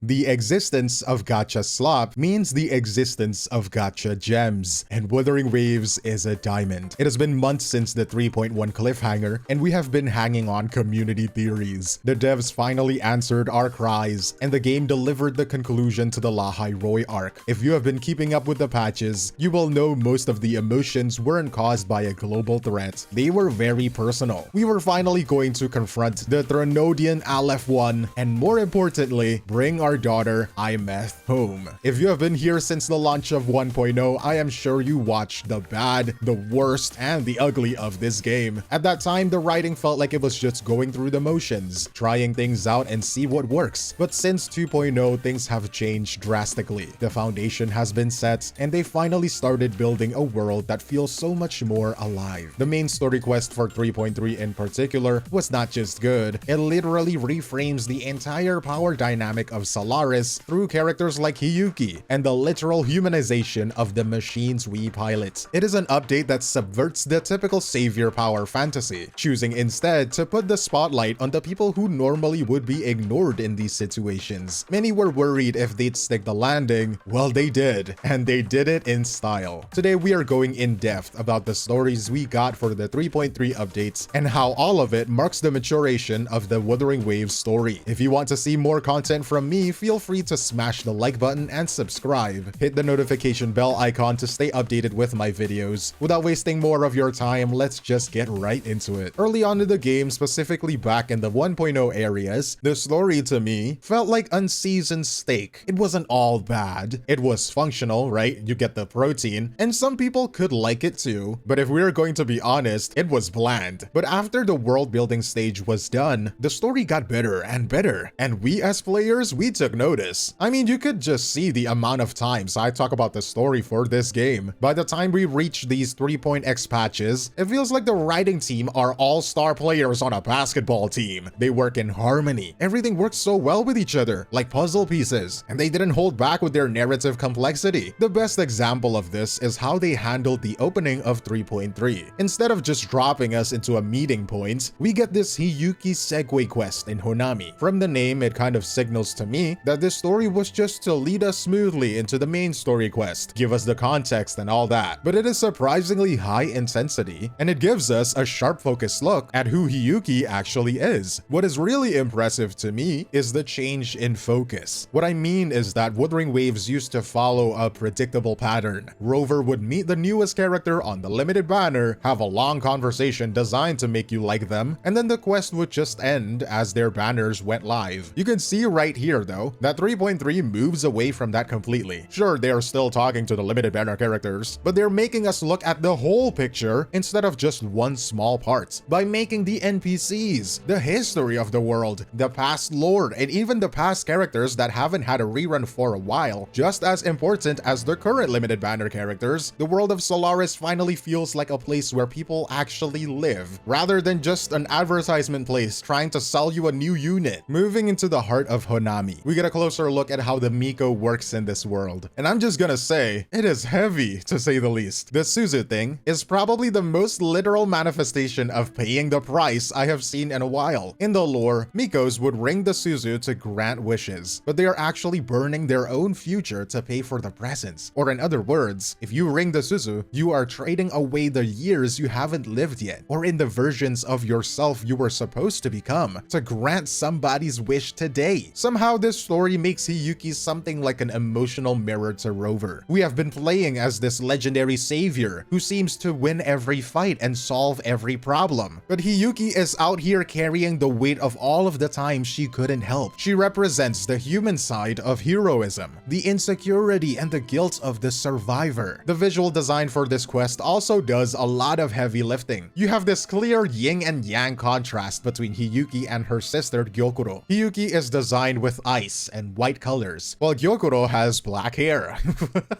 The existence of gacha slop means the existence of gacha gems, and Wuthering Waves is a diamond. It has been months since the 3.1 cliffhanger, and we have been hanging on community theories. The devs finally answered our cries, and the game delivered the conclusion to the 𝗖cie𝗽𝗆𝗵𝗁 arc. If you have been keeping up with the patches, you will know most of the emotions weren't caused by a global threat. They were very personal. We were finally going to confront the Threnodian Aleph 1, and more importantly, bring our daughter 𝗖cie𝗽𝗆𝗆𝗵𝗁 home. If you have been here since the launch of 1.0, I am sure you watched the bad, the worst, and the ugly of this game. At that time, the writing felt like it was just going through the motions, trying things out and see what works. But since 2.0, things have changed drastically. The foundation has been set, and they finally started building a world that feels so much more alive. The main story quest for 3.3 in particular was not just good, it literally reframes the entire power dynamic of Solaris through characters like Hiyuki and the literal humanization of the machines we pilot. It is an update that subverts the typical savior power fantasy, choosing instead to put the spotlight on the people who normally would be ignored in these situations. Many were worried if they'd stick the landing. Well, they did, and they did it in style. Today we are going in depth about the stories we got for the 3.3 updates and how all of it marks the maturation of the Wuthering Waves story. If you want to see more content from me, feel free to smash the like button and subscribe. Hit the notification bell icon to stay updated with my videos. Without wasting more of your time, let's just get right into it. Early on in the game, specifically back in the 1.0 areas, the story to me felt like unseasoned steak. It wasn't all bad. It was functional, right? You get the protein, and some people could like it too. But if we're going to be honest, it was bland. But after the world building stage was done, the story got better and better, and we as players, we took notice. I mean, you could just see the amount of times I talk about the story for this game. By the time we reach these 3.x patches, it feels like the writing team are all-star players on a basketball team. They work in harmony. Everything works so well with each other, like puzzle pieces, and they didn't hold back with their narrative complexity. The best example of this is how they handled the opening of 3.3. Instead of just dropping us into a meeting point, we get this Hiyuki segue quest in Honami. From the name, it kind of signals to me that this story was just to lead us smoothly into the main story quest, give us the context and all that. But it is surprisingly high intensity, and it gives us a sharp focused look at who Hiyuki actually is. What is really impressive to me is the change in focus. What I mean is that Wuthering Waves used to follow a predictable pattern. Rover would meet the newest character on the limited banner, have a long conversation designed to make you like them, and then the quest would just end as their banners went live. You can see right here though, that 3.3 moves away from that completely. Sure, they are still talking to the limited banner characters, but they're making us look at the whole picture instead of just one small part. By making the NPCs, the history of the world, the past lore, and even the past characters that haven't had a rerun for a while, just as important as the current limited banner characters, the world of Solaris finally feels like a place where people actually live, rather than just an advertisement place trying to sell you a new unit. Moving into the heart of Honami, we get a closer look at how the Miko works in this world. And I'm just gonna say, it is heavy to say the least. The 𝗖់𝗽𝗆𝗆𝗵𝗁 thing is probably the most literal manifestation of paying the price I have seen in a while. In the lore, Mikos would ring the 𝗖𝗽𝗆𝗆𝗵𝗁 to grant wishes, but they are actually burning their own future to pay for the presents. Or in other words, if you ring the 𝗖𝗽𝗆𝗆𝗵𝗁, you are trading away the years you haven't lived yet, or in the versions of yourself you were supposed to become, to grant somebody's wish today. Somehow this story makes Hiyuki something like an emotional mirror to Rover. We have been playing as this legendary savior who seems to win every fight and solve every problem. But Hiyuki is out here carrying the weight of all of the times she couldn't help. She represents the human side of heroism, the insecurity and the guilt of the survivor. The visual design for this quest also does a lot of heavy lifting. You have this clear yin and yang contrast between Hiyuki and her sister Gyokuro. Hiyuki is designed with ice and white colors, while Gyokuro has black hair.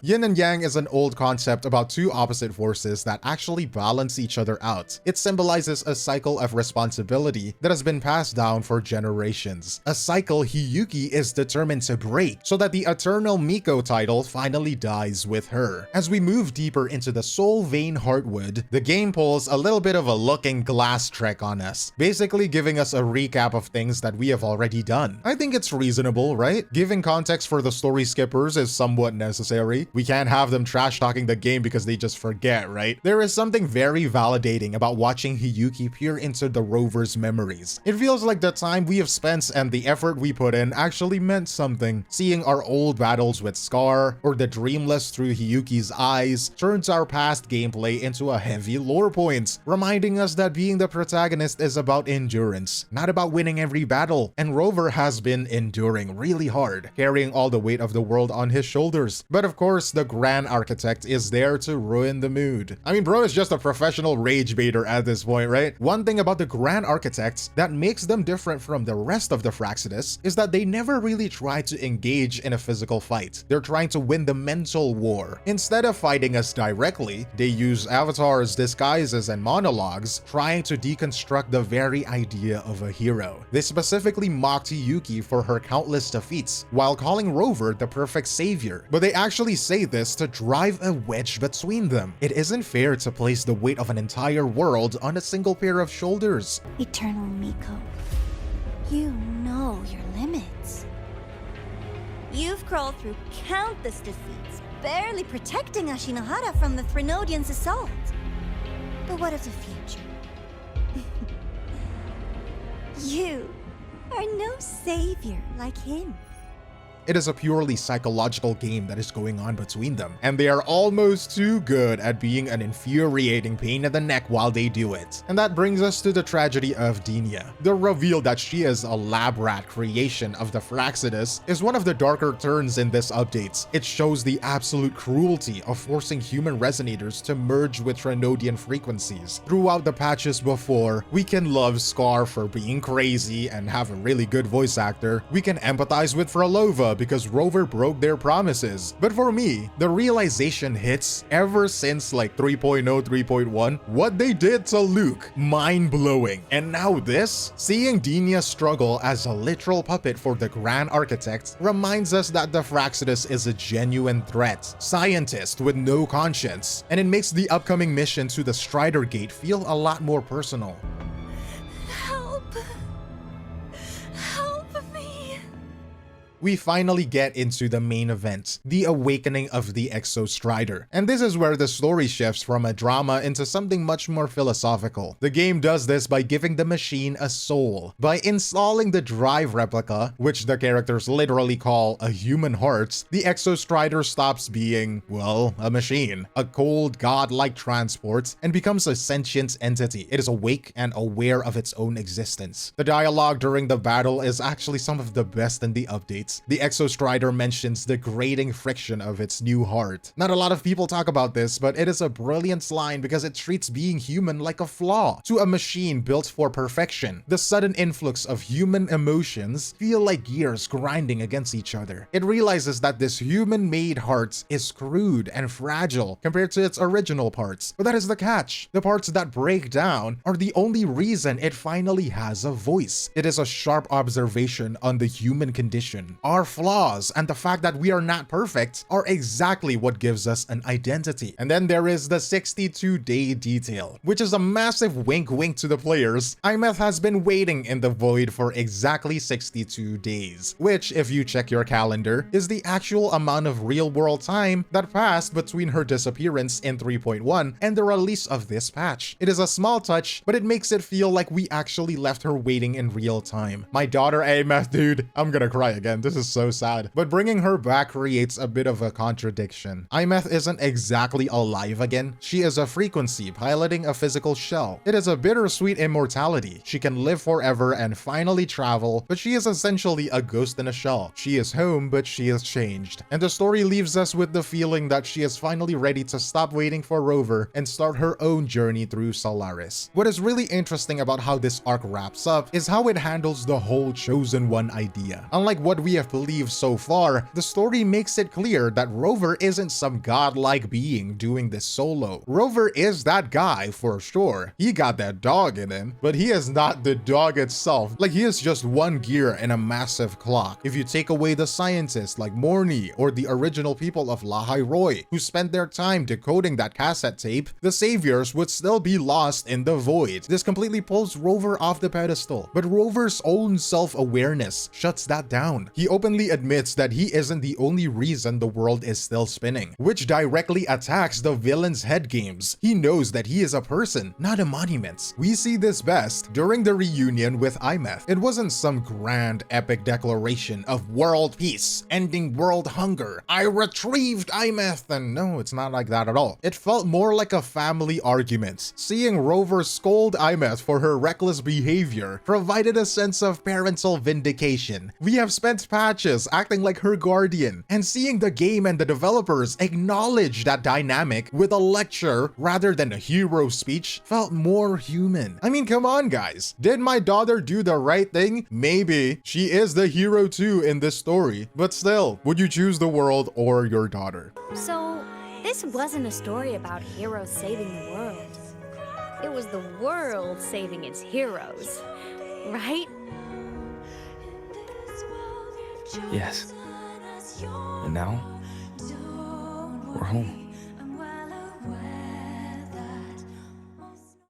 Yin and yang is an old concept about two opposite forces that actually balance each other out. It symbolizes a cycle of responsibility that has been passed down for generations. A cycle Hiyuki is determined to break so that the eternal Miko title finally dies with her. As we move deeper into the Soul Vein Heartwood, the game pulls a little bit of a looking glass trick on us, basically giving us a recap of things that we have already done. I think it's reasonable reasonable, right? Giving context for the story skippers is somewhat necessary. We can't have them trash-talking the game because they just forget, right? There is something very validating about watching Hiyuki peer into the rover's memories. It feels like the time we have spent and the effort we put in actually meant something. Seeing our old battles with Scar or the Dreamless through Hiyuki's eyes turns our past gameplay into a heavy lore point, reminding us that being the protagonist is about endurance, not about winning every battle. And Rover has been enduring really hard, carrying all the weight of the world on his shoulders. But of course, the Grand Architect is there to ruin the mood. I mean, bro is just a professional rage baiter at this point, right? One thing about the Grand Architects that makes them different from the rest of the Fractsidus is that they never really try to engage in a physical fight. They're trying to win the mental war. Instead of fighting us directly, they use avatars, disguises, and monologues, trying to deconstruct the very idea of a hero. They specifically mocked Hiyuki for her countless defeats, while calling Rover the perfect savior. But they actually say this to drive a wedge between them. It isn't fair to place the weight of an entire world on a single pair of shoulders. Eternal Miko, you know your limits. You've crawled through countless defeats, barely protecting Ashinohara from the Threnodians' assault. But what of the future? You are no savior like him. It is a purely psychological game that is going on between them, and they are almost too good at being an infuriating pain in the neck while they do it. And that brings us to the tragedy of Denia. The reveal that she is a lab rat creation of the Fractsidus is one of the darker turns in this update. It shows the absolute cruelty of forcing human resonators to merge with Threnodian frequencies. Throughout the patches before, we can love Scar for being crazy and have a really good voice actor. We can empathize with Frolova because Rover broke their promises. But for me, the realization hits ever since like 3.0, 3.1, what they did to Luke, mind-blowing. And now this, seeing Denia struggle as a literal puppet for the Grand Architect reminds us that the Fractsidus is a genuine threat, scientist with no conscience, and it makes the upcoming mission to the Strider Gate feel a lot more personal. We finally get into the main event, the awakening of the Exorrider. And this is where the story shifts from a drama into something much more philosophical. The game does this by giving the machine a soul. By installing the drive replica, which the characters literally call a human heart, the Exorrider stops being, well, a machine, a cold, godlike transport, and becomes a sentient entity. It is awake and aware of its own existence. The dialogue during the battle is actually some of the best in the updates. The Exorrider mentions the grating friction of its new heart. Not a lot of people talk about this, but it is a brilliant line because it treats being human like a flaw to a machine built for perfection. The sudden influx of human emotions feel like gears grinding against each other. It realizes that this human-made heart is crude and fragile compared to its original parts. But that is the catch. The parts that break down are the only reason it finally has a voice. It is a sharp observation on the human condition. Our flaws and the fact that we are not perfect are exactly what gives us an identity. And then there is the 62-day detail, which is a massive wink to the players. 𝗖cie𝗽𝗆 has been waiting in the void for exactly 62 days, which, if you check your calendar, is the actual amount of real-world time that passed between her disappearance in 3.1 and the release of this patch. It is a small touch, but it makes it feel like we actually left her waiting in real time. My daughter 𝗖cie𝗽𝗆, dude, I'm gonna cry again. This is so sad. But bringing her back creates a bit of a contradiction. 𝗖cie𝗽𝗆 isn't exactly alive again. She is a frequency piloting a physical shell. It is a bittersweet immortality. She can live forever and finally travel, but she is essentially a ghost in a shell. She is home, but she is changed. And the story leaves us with the feeling that she is finally ready to stop waiting for Rover and start her own journey through Solaris. What is really interesting about how this arc wraps up is how it handles the whole Chosen One idea. Unlike what we have believed so far, the story makes it clear that Rover isn't some godlike being doing this solo. Rover is that guy for sure. He got that dog in him, but he is not the dog itself. Like, he is just one gear in a massive clock. If you take away the scientists like Morny or the original people of Lahairoi who spent their time decoding that cassette tape, the saviors would still be lost in the void. This completely pulls Rover off the pedestal, but Rover's own self-awareness shuts that down. he openly admits that he isn't the only reason the world is still spinning, which directly attacks the villain's head games. He knows that he is a person, not a monument. We see this best during the reunion with 𝗖𝗍. It wasn't some grand epic declaration of world peace, ending world hunger, I retrieved 𝗖𝗍, and no, it's not like that at all. It felt more like a family argument. Seeing Rover scold 𝗖𝗍 for her reckless behavior provided a sense of parental vindication. We have spent patches acting like her guardian, and seeing the game and the developers acknowledge that dynamic with a lecture rather than a hero speech felt more human. I mean, come on guys, did my daughter do the right thing? Maybe. She is the hero too in this story, but still, would you choose the world or your daughter? So, this wasn't a story about heroes saving the world. It was the world saving its heroes, right? Yes. And now, we're home.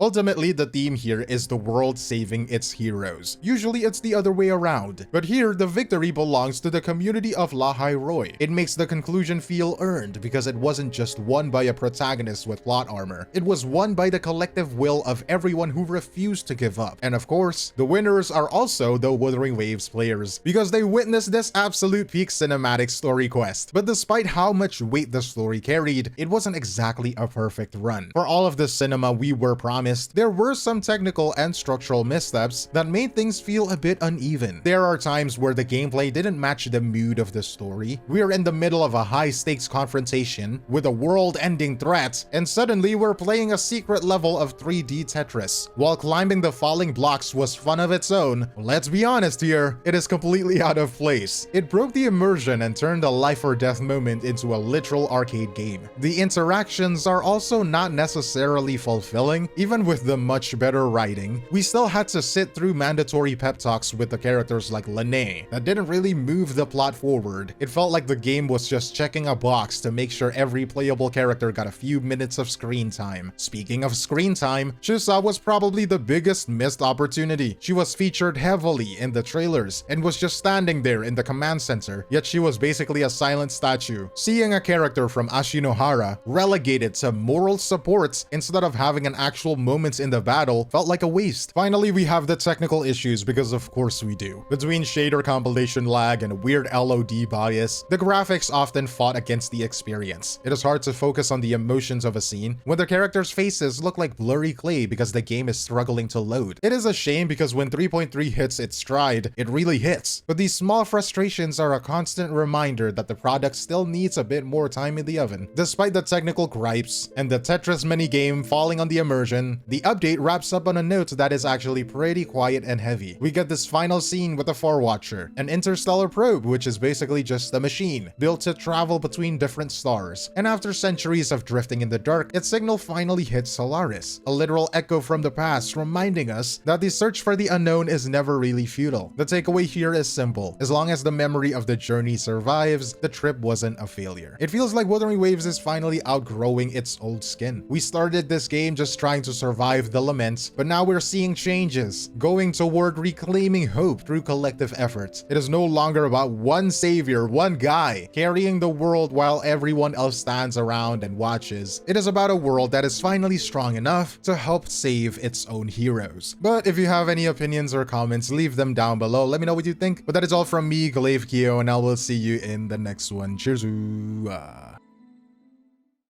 Ultimately, the theme here is the world saving its heroes. Usually it's the other way around, but here the victory belongs to the community of 𝗖𝗍𝗆. It makes the conclusion feel earned because it wasn't just won by a protagonist with plot armor. It was won by the collective will of everyone who refused to give up. And of course, the winners are also the Wuthering Waves players because they witnessed this absolute peak cinematic story quest. But despite how much weight the story carried, it wasn't exactly a perfect run. For all of the cinema we were promised, there were some technical and structural missteps that made things feel a bit uneven. There are times where the gameplay didn't match the mood of the story. We are in the middle of a high-stakes confrontation with a world-ending threat, and suddenly we're playing a secret level of 3D Tetris. While climbing the falling blocks was fun of its own, let's be honest here, it is completely out of place. It broke the immersion and turned a life-or-death moment into a literal arcade game. The interactions are also not necessarily fulfilling, even with the much better writing. We still had to sit through mandatory pep talks with the characters like Lene that didn't really move the plot forward. It felt like the game was just checking a box to make sure every playable character got a few minutes of screen time. Speaking of screen time, 𝗖𝗍𝗆 was probably the biggest missed opportunity. She was featured heavily in the trailers and was just standing there in the command center, yet she was basically a silent statue. Seeing a character from Ashinohara relegated to moral support instead of having an actual moments in the battle felt like a waste. Finally, we have the technical issues because of course we do. Between shader compilation lag and weird LOD bias, the graphics often fought against the experience. It is hard to focus on the emotions of a scene when the characters' faces look like blurry clay because the game is struggling to load. It is a shame because when 3.3 hits its stride, it really hits. But these small frustrations are a constant reminder that the product still needs a bit more time in the oven. Despite the technical gripes and the Tetris minigame falling on the immersion, the update wraps up on a note that is actually pretty quiet and heavy. We get this final scene with the Far Watcher, an interstellar probe which is basically just a machine built to travel between different stars. And after centuries of drifting in the dark, its signal finally hits Solaris, a literal echo from the past reminding us that the search for the unknown is never really futile. The takeaway here is simple. As long as the memory of the journey survives, the trip wasn't a failure. It feels like Wuthering Waves is finally outgrowing its old skin. We started this game just trying to survive the laments, but now we're seeing changes, going toward reclaiming hope through collective efforts. It is no longer about one savior, one guy, carrying the world while everyone else stands around and watches. It is about a world that is finally strong enough to help save its own heroes. But if you have any opinions or comments, leave them down below. Let me know what you think. But that is all from me, 𝗖𝗍𝗆𝗆𝗆, and I will see you in the next one. Cheers.